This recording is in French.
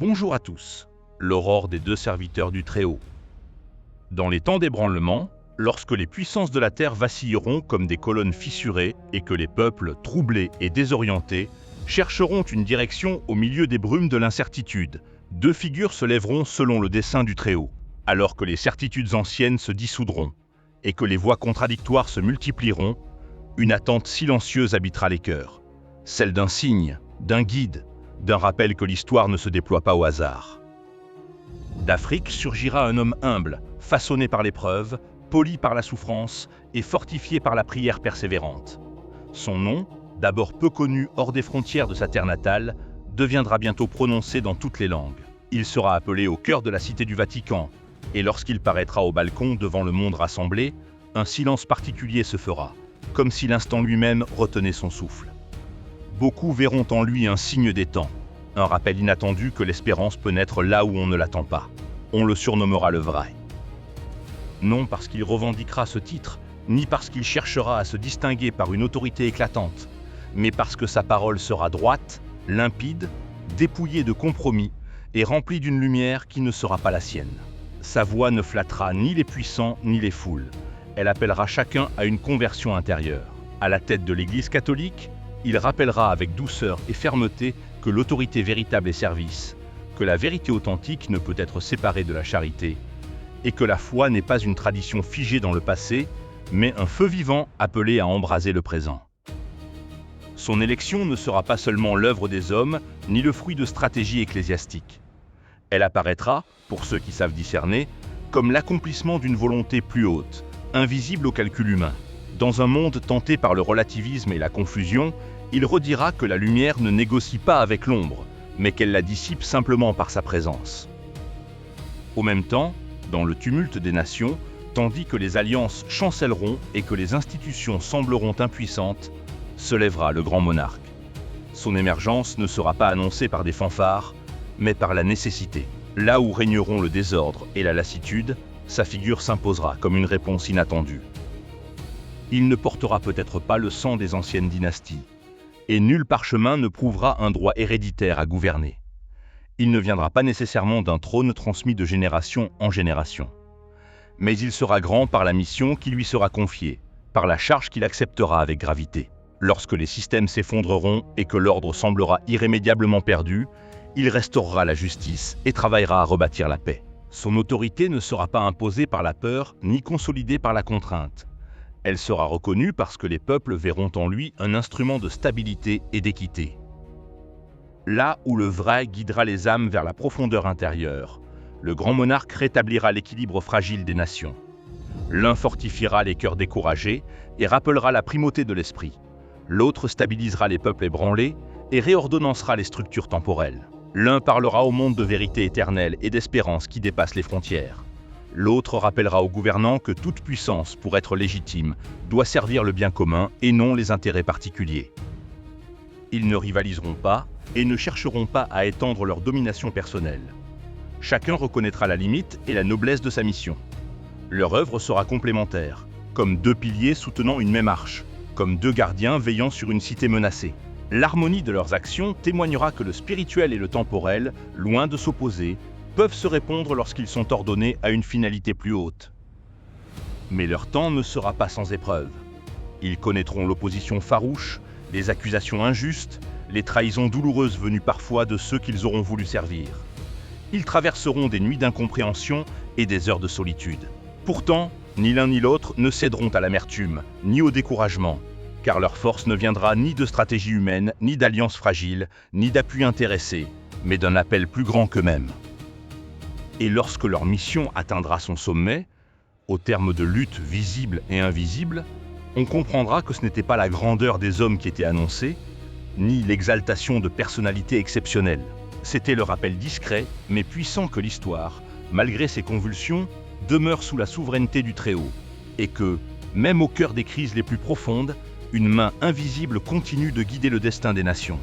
Bonjour à tous, l'aurore des deux serviteurs du Très-Haut. Dans les temps d'ébranlement, lorsque les puissances de la terre vacilleront comme des colonnes fissurées et que les peuples, troublés et désorientés, chercheront une direction au milieu des brumes de l'incertitude, deux figures se lèveront selon le dessein du Très-Haut, alors que les certitudes anciennes se dissoudront et que les voix contradictoires se multiplieront, une attente silencieuse habitera les cœurs, celle d'un signe, d'un guide, d'un rappel que l'histoire ne se déploie pas au hasard. D'Afrique surgira un homme humble, façonné par l'épreuve, poli par la souffrance et fortifié par la prière persévérante. Son nom, d'abord peu connu hors des frontières de sa terre natale, deviendra bientôt prononcé dans toutes les langues. Il sera appelé au cœur de la cité du Vatican, et lorsqu'il paraîtra au balcon devant le monde rassemblé, un silence particulier se fera, comme si l'instant lui-même retenait son souffle. Beaucoup verront en lui un signe des temps, un rappel inattendu que l'espérance peut naître là où on ne l'attend pas. On le surnommera le vrai. Non parce qu'il revendiquera ce titre, ni parce qu'il cherchera à se distinguer par une autorité éclatante, mais parce que sa parole sera droite, limpide, dépouillée de compromis et remplie d'une lumière qui ne sera pas la sienne. Sa voix ne flattera ni les puissants ni les foules. Elle appellera chacun à une conversion intérieure. À la tête de l'Église catholique, il rappellera avec douceur et fermeté que l'autorité véritable est service, que la vérité authentique ne peut être séparée de la charité, et que la foi n'est pas une tradition figée dans le passé, mais un feu vivant appelé à embraser le présent. Son élection ne sera pas seulement l'œuvre des hommes, ni le fruit de stratégies ecclésiastiques. Elle apparaîtra, pour ceux qui savent discerner, comme l'accomplissement d'une volonté plus haute, invisible au calcul humain. Dans un monde tenté par le relativisme et la confusion, il redira que la lumière ne négocie pas avec l'ombre, mais qu'elle la dissipe simplement par sa présence. Au même temps, dans le tumulte des nations, tandis que les alliances chancelleront et que les institutions sembleront impuissantes, se lèvera le grand monarque. Son émergence ne sera pas annoncée par des fanfares, mais par la nécessité. Là où régneront le désordre et la lassitude, sa figure s'imposera comme une réponse inattendue. Il ne portera peut-être pas le sang des anciennes dynasties, et nul parchemin ne prouvera un droit héréditaire à gouverner. Il ne viendra pas nécessairement d'un trône transmis de génération en génération. Mais il sera grand par la mission qui lui sera confiée, par la charge qu'il acceptera avec gravité. Lorsque les systèmes s'effondreront et que l'ordre semblera irrémédiablement perdu, il restaurera la justice et travaillera à rebâtir la paix. Son autorité ne sera pas imposée par la peur ni consolidée par la contrainte. Elle sera reconnue parce que les peuples verront en lui un instrument de stabilité et d'équité. Là où le vrai guidera les âmes vers la profondeur intérieure, le grand monarque rétablira l'équilibre fragile des nations. L'un fortifiera les cœurs découragés et rappellera la primauté de l'esprit. L'autre stabilisera les peuples ébranlés et réordonnancera les structures temporelles. L'un parlera au monde de vérité éternelle et d'espérance qui dépasse les frontières. L'autre rappellera aux gouvernants que toute puissance, pour être légitime, doit servir le bien commun et non les intérêts particuliers. Ils ne rivaliseront pas et ne chercheront pas à étendre leur domination personnelle. Chacun reconnaîtra la limite et la noblesse de sa mission. Leur œuvre sera complémentaire, comme deux piliers soutenant une même arche, comme deux gardiens veillant sur une cité menacée. L'harmonie de leurs actions témoignera que le spirituel et le temporel, loin de s'opposer, peuvent se répondre lorsqu'ils sont ordonnés à une finalité plus haute. Mais leur temps ne sera pas sans épreuve. Ils connaîtront l'opposition farouche, les accusations injustes, les trahisons douloureuses venues parfois de ceux qu'ils auront voulu servir. Ils traverseront des nuits d'incompréhension et des heures de solitude. Pourtant, ni l'un ni l'autre ne céderont à l'amertume, ni au découragement, car leur force ne viendra ni de stratégie humaine, ni d'alliances fragiles, ni d'appui intéressé, mais d'un appel plus grand qu'eux-mêmes. Et lorsque leur mission atteindra son sommet, au terme de luttes visibles et invisibles, on comprendra que ce n'était pas la grandeur des hommes qui était annoncée, ni l'exaltation de personnalités exceptionnelles. C'était le rappel discret, mais puissant que l'histoire, malgré ses convulsions, demeure sous la souveraineté du Très-Haut, et que, même au cœur des crises les plus profondes, une main invisible continue de guider le destin des nations.